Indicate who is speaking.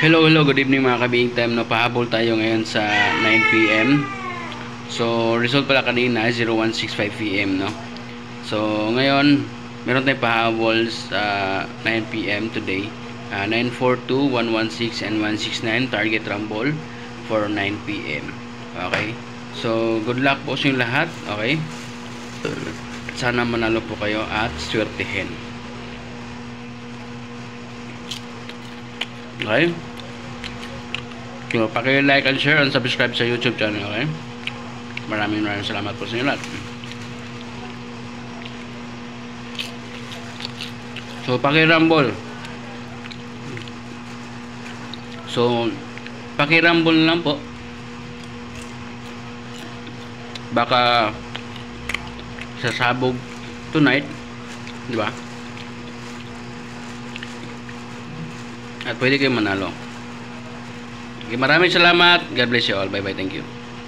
Speaker 1: Hello, good evening mga kabing time. No, pahabol tayo ngayon sa 9 PM. So, result pala kanina 0165 PM, no. So, ngayon meron tayong pahabol sa 9 PM today. 942, 116 and 169 target rumble for 9 PM. Okay? So, good luck po sa inyong lahat, okay? Sana manalo po kayo at swertihin. Okay? So, paki-like and share and subscribe sa YouTube channel, okay? Maraming salamat po sa inyo lahat. So, paki-rumble. So, paki-rumble lang po. Baka sasabog tonight, di ba? At pwede kayo manalo. Okay, maraming salamat. God bless you all. Bye bye. Thank you.